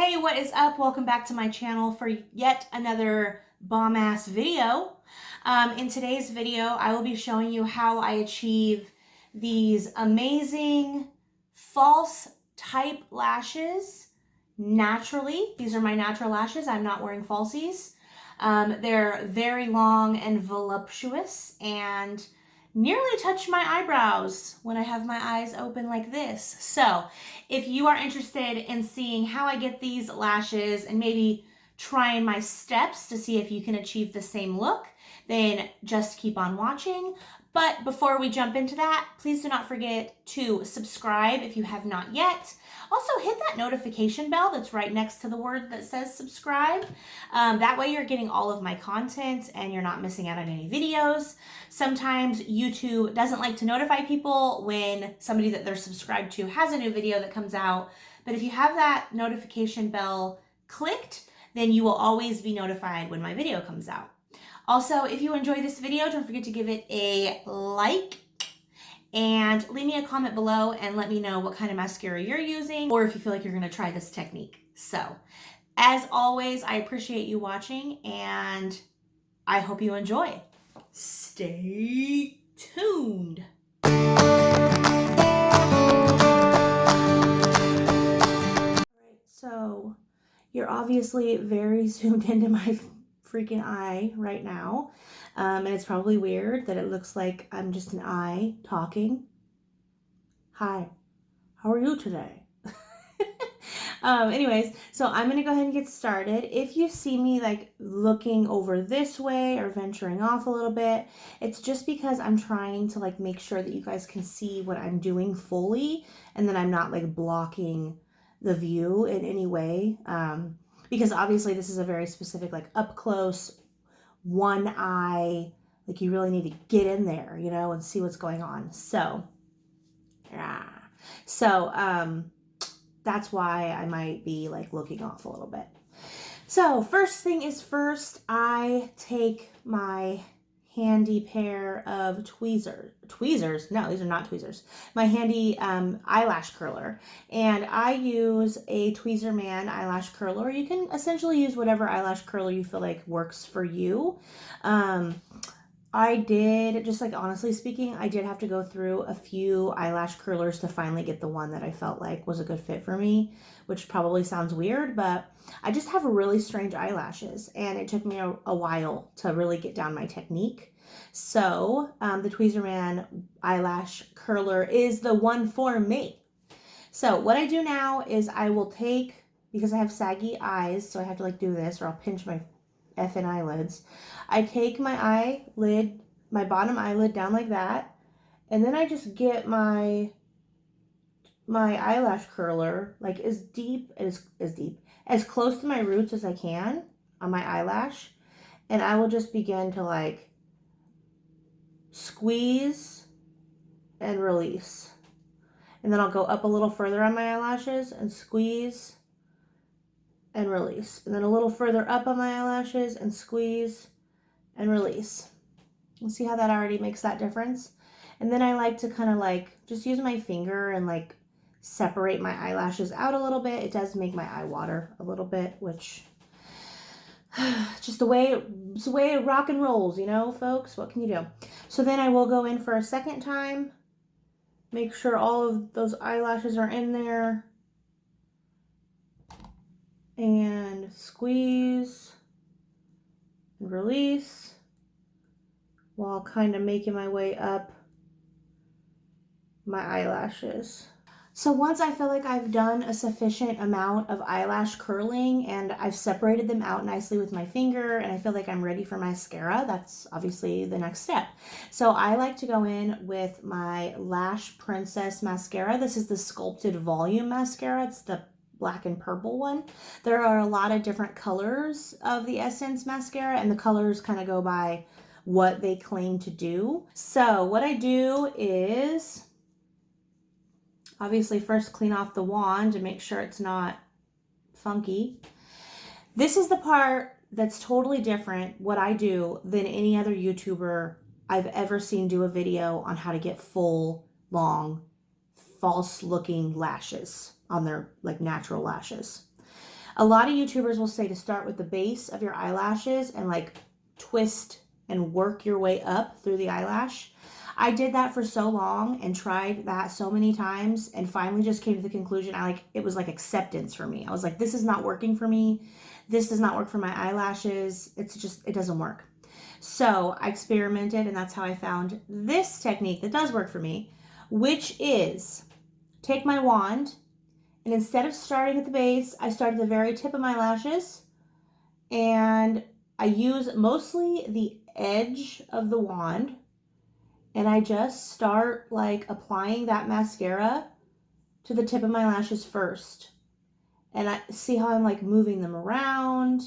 Hey, what is up? Welcome back to my channel for yet another bomb-ass video. In today's video, I will be showing you how I achieve these amazing false type lashes naturally. These are my natural lashes. I'm not wearing falsies. They're very long and voluptuous and nearly touch my eyebrows when I have my eyes open like this. So if you are interested in seeing how I get these lashes and maybe trying my steps to see if you can achieve the same look, then just keep on watching. But before we jump into that, please do not forget to subscribe if you have not yet. Also hit that notification bell that's right next to the word that says subscribe. That way you're getting all of my content and you're not missing out on any videos. Sometimes YouTube doesn't like to notify people when somebody that they're subscribed to has a new video that comes out. But if you have that notification bell clicked, then you will always be notified when my video comes out. Also, if you enjoy this video, don't forget to give it a like and leave me a comment below and let me know what kind of mascara you're using or if you feel like you're going to try this technique. So, as always, I appreciate you watching and I hope you enjoy. Stay tuned. Alright, so you're obviously very zoomed into my freaking eye right now. And it's probably weird that it looks like I'm just an eye talking. Hi, how are you today? Anyways, so I'm going to go ahead and get started. If you see me like looking over this way or venturing off a little bit, it's just because I'm trying to like make sure that you guys can see what I'm doing fully and that I'm not like blocking the view in any way. Because obviously this is a very specific like up close, one eye, like you really need to get in there, you know, and see what's going on. So, yeah. So, that's why I might be like looking off a little bit. So first thing is first, I take my handy pair of tweezers. No, these are not tweezers. My handy eyelash curler. And I use a Tweezerman eyelash curler. You can essentially use whatever eyelash curler you feel like works for you. I did, just like honestly speaking, I did have to go through a few eyelash curlers to finally get the one that I felt like was a good fit for me, which probably sounds weird, but I just have really strange eyelashes and it took me a while to really get down my technique. So the Tweezerman eyelash curler is the one for me. So what I do now is I will take, because I have saggy eyes, so I have to like do this or I'll pinch my effing eyelids. I take my eyelid, my bottom eyelid down like that, and then I just get my eyelash curler like as close to my roots as I can on my eyelash, and I will just begin to like squeeze and release. And then I'll go up a little further on my eyelashes and squeeze and release. And then a little further up on my eyelashes and squeeze and release. You see how that already makes that difference? And then I like to kind of like just use my finger and like separate my eyelashes out a little bit. It does make my eye water a little bit, which just it's the way it rock and rolls, you know, folks. What can you do? So then I will go in for a second time. Make sure all of those eyelashes are in there. And squeeze and release while kind of making my way up my eyelashes. So once I feel like I've done a sufficient amount of eyelash curling and I've separated them out nicely with my finger and I feel like I'm ready for mascara, that's obviously the next step. So I like to go in with my Lash Princess mascara. This is the Sculpted Volume Mascara. It's the black and purple one. There are a lot of different colors of the Essence mascara and the colors kind of go by what they claim to do. So what I do is obviously first clean off the wand to make sure it's not funky. This is the part that's totally different, what I do, than any other YouTuber I've ever seen do a video on how to get full, long, false looking lashes on their like natural lashes. A lot of YouTubers will say to start with the base of your eyelashes and like twist and work your way up through the eyelash. I did that for so long and tried that so many times and finally just came to the conclusion it was like acceptance for me. I was like, this is not working for me. This does not work for my eyelashes. It doesn't work. So I experimented and that's how I found this technique that does work for me, which is take my wand and instead of starting at the base, I start at the very tip of my lashes and I use mostly the edge of the wand and I just start like applying that mascara to the tip of my lashes first. And I see how I'm like moving them around.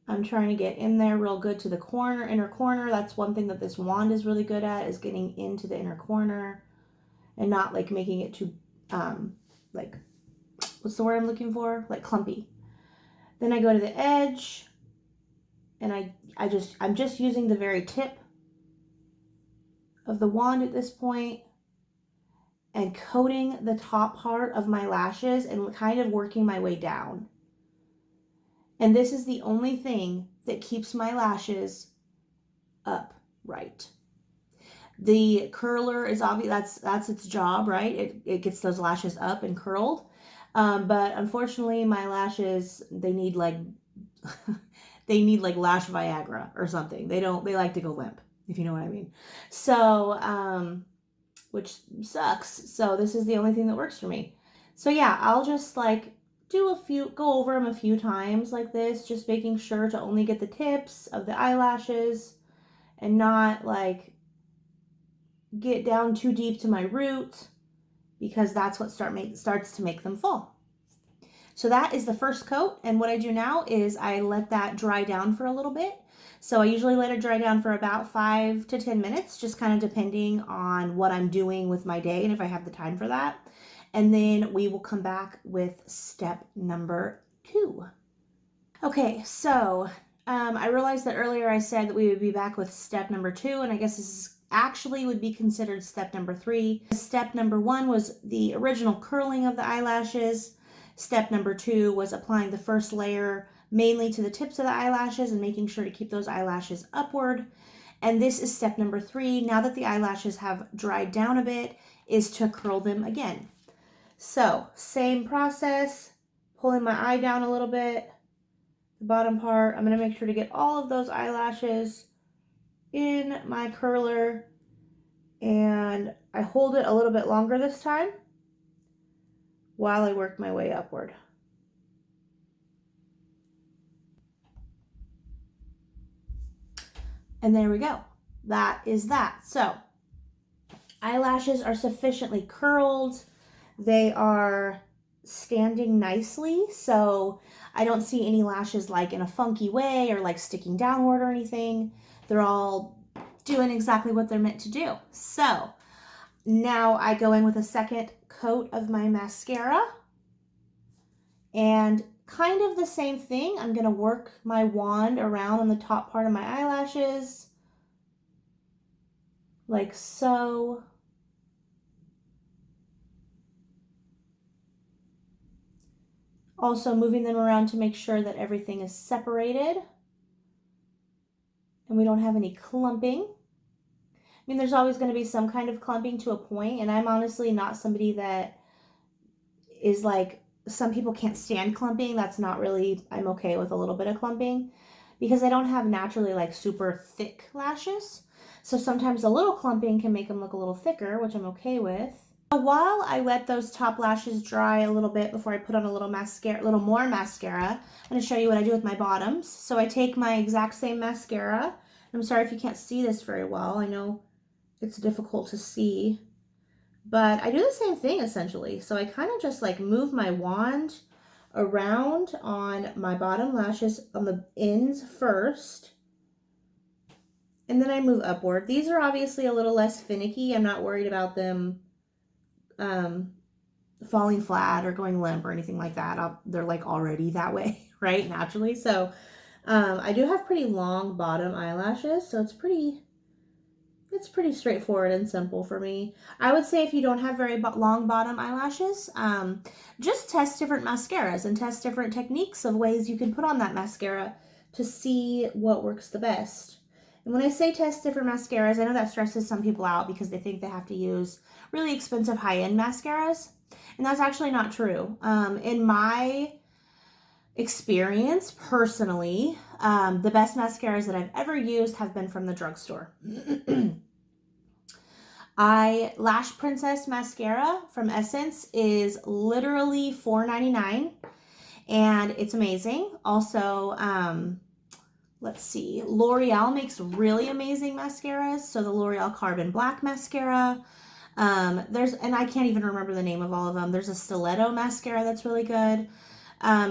I'm trying to get in there real good to the inner corner. That's one thing that this wand is really good at, is getting into the inner corner and not like making it too, like, what's the word I'm looking for? Like clumpy. Then I go to the edge and I'm just using the very tip of the wand at this point and coating the top part of my lashes and kind of working my way down. And this is the only thing that keeps my lashes upright. The curler is obvious, that's its job, right? It gets those lashes up and curled. But unfortunately my lashes, they need like they need like lash Viagra or something. They like to go limp, if you know what I mean. So, which sucks. So this is the only thing that works for me. So yeah, I'll just like go over them a few times like this, just making sure to only get the tips of the eyelashes and not like get down too deep to my root, because that's what starts to make them fall. So that is the first coat, and what I do now is I let that dry down for a little bit. So I usually let it dry down for about 5 to 10 minutes, just kind of depending on what I'm doing with my day and if I have the time for that. And then we will come back with step number 2. Okay, so I realized that earlier I said that we would be back with step number 2, and I guess this is actually would be considered step number 3. Step number 1 was the original curling of the eyelashes. Step number 2 was applying the first layer mainly to the tips of the eyelashes and making sure to keep those eyelashes upward. And this is step number 3, now that the eyelashes have dried down a bit, is to curl them again. So same process, pulling my eye down a little bit, the bottom part. I'm going to make sure to get all of those eyelashes in my curler, and I hold it a little bit longer this time while I work my way upward. And there we go. That is that. So eyelashes are sufficiently curled. They are standing nicely, so I don't see any lashes like in a funky way or like sticking downward or anything. They're all doing exactly what they're meant to do. So now I go in with a second coat of my mascara and kind of the same thing. I'm going to work my wand around on the top part of my eyelashes like so. Also moving them around to make sure that everything is separated and we don't have any clumping. I mean, there's always going to be some kind of clumping to a point, and I'm honestly not somebody that is like, some people can't stand clumping. That's not really, I'm okay with a little bit of clumping because I don't have naturally like super thick lashes. So sometimes a little clumping can make them look a little thicker, which I'm okay with. While I let those top lashes dry a little bit before I put on a little more mascara, I'm going to show you what I do with my bottoms. So I take my exact same mascara. I'm sorry if you can't see this very well. I know it's difficult to see, but I do the same thing essentially. So I kind of just like move my wand around on my bottom lashes on the ends first, and then I move upward. These are obviously a little less finicky. I'm not worried about them falling flat or going limp or anything like that. They're like already that way, right? Naturally. So I do have pretty long bottom eyelashes, so it's pretty It's pretty straightforward and simple for me. I would say if you don't have very long bottom eyelashes, just test different mascaras and test different techniques of ways you can put on that mascara to see what works the best. And when I say test different mascaras, I know that stresses some people out because they think they have to use really expensive high-end mascaras. And that's actually not true. In my experience, personally, the best mascaras that I've ever used have been from the drugstore. Lash Princess Mascara from Essence is literally $4.99 and it's amazing. Also, let's see, L'Oreal makes really amazing mascaras. So the L'Oreal Carbon Black Mascara. And I can't even remember the name of all of them. There's a Stiletto Mascara that's really good.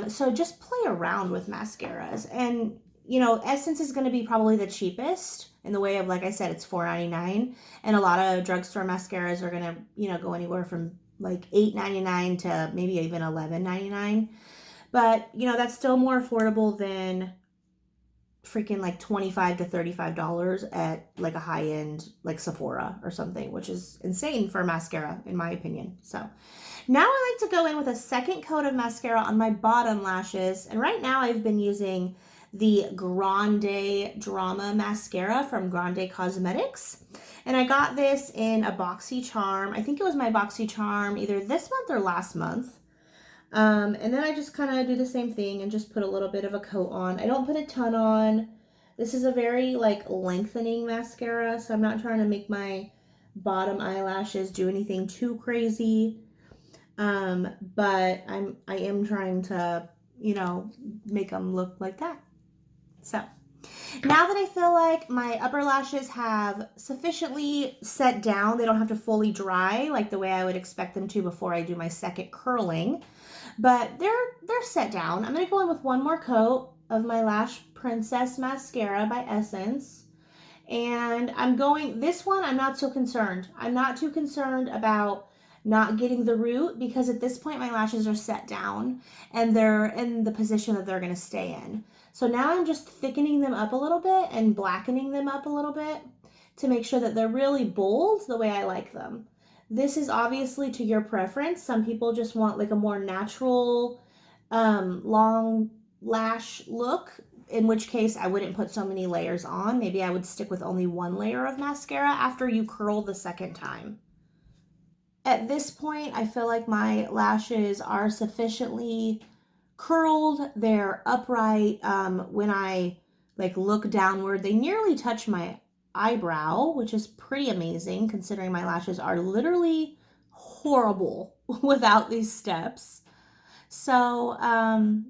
So just play around with mascaras. And, you know, Essence is going to be probably the cheapest in the way of, like I said, it's $4.99. And a lot of drugstore mascaras are going to, you know, go anywhere from like $8.99 to maybe even $11.99. But, you know, that's still more affordable than freaking like $25 to $35 at like a high-end like Sephora or something, which is insane for mascara in my opinion. So now I like to go in with a second coat of mascara on my bottom lashes, and right now I've been using the Grande Drama mascara from Grande Cosmetics, and I got this in a boxy charm. I think it was my boxy charm either this month or last month. And then I just kind of do the same thing and just put a little bit of a coat on. I don't put a ton on. This is a very like lengthening mascara, so I'm not trying to make my bottom eyelashes do anything too crazy. But I am trying to, you know, make them look like that. So now that I feel like my upper lashes have sufficiently set down, they don't have to fully dry like the way I would expect them to before I do my second curling, but they're set down. I'm going to go in with one more coat of my Lash Princess Mascara by Essence. And this one, I'm not so concerned. I'm not too concerned about not getting the root because at this point my lashes are set down and they're in the position that they're going to stay in. So now I'm just thickening them up a little bit and blackening them up a little bit to make sure that they're really bold the way I like them. This is obviously to your preference. Some people just want like a more natural, long lash look, in which case I wouldn't put so many layers on. Maybe I would stick with only one layer of mascara after you curl the second time. At this point, I feel like my lashes are sufficiently curled. They're upright. When I like look downward, they nearly touch my eyebrow, which is pretty amazing considering my lashes are literally horrible without these steps. So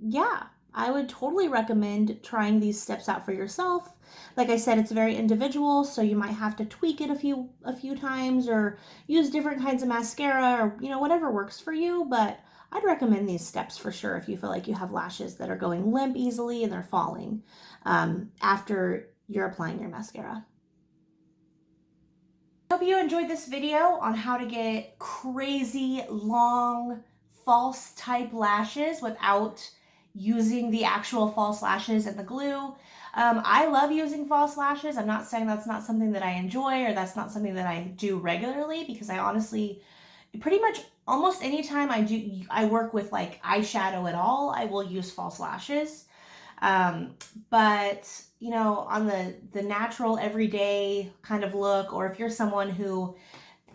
yeah, I would totally recommend trying these steps out for yourself. Like I said, it's very individual, so you might have to tweak it a few times or use different kinds of mascara or, you know, whatever works for you, but I'd recommend these steps for sure if you feel like you have lashes that are going limp easily and they're falling after you're applying your mascara. Hope you enjoyed this video on how to get crazy long false type lashes without using the actual false lashes and the glue. I love using false lashes. I'm not saying that's not something that I enjoy or that's not something that I do regularly, because I honestly, pretty much almost anytime I work with like eyeshadow at all, I will use false lashes. But you know, on the natural everyday kind of look, or if you're someone who,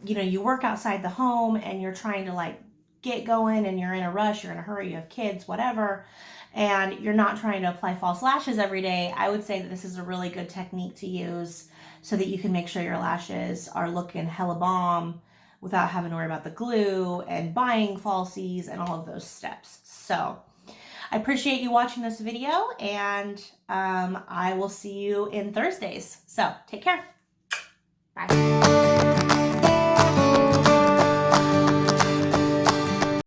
you know, you work outside the home and you're trying to like get going and you're in a rush, you're in a hurry, you have kids, whatever, and you're not trying to apply false lashes every day, I would say that this is a really good technique to use so that you can make sure your lashes are looking hella bomb without having to worry about the glue and buying falsies and all of those steps. So I appreciate you watching this video, and I will see you in Thursdays. So take care. Bye.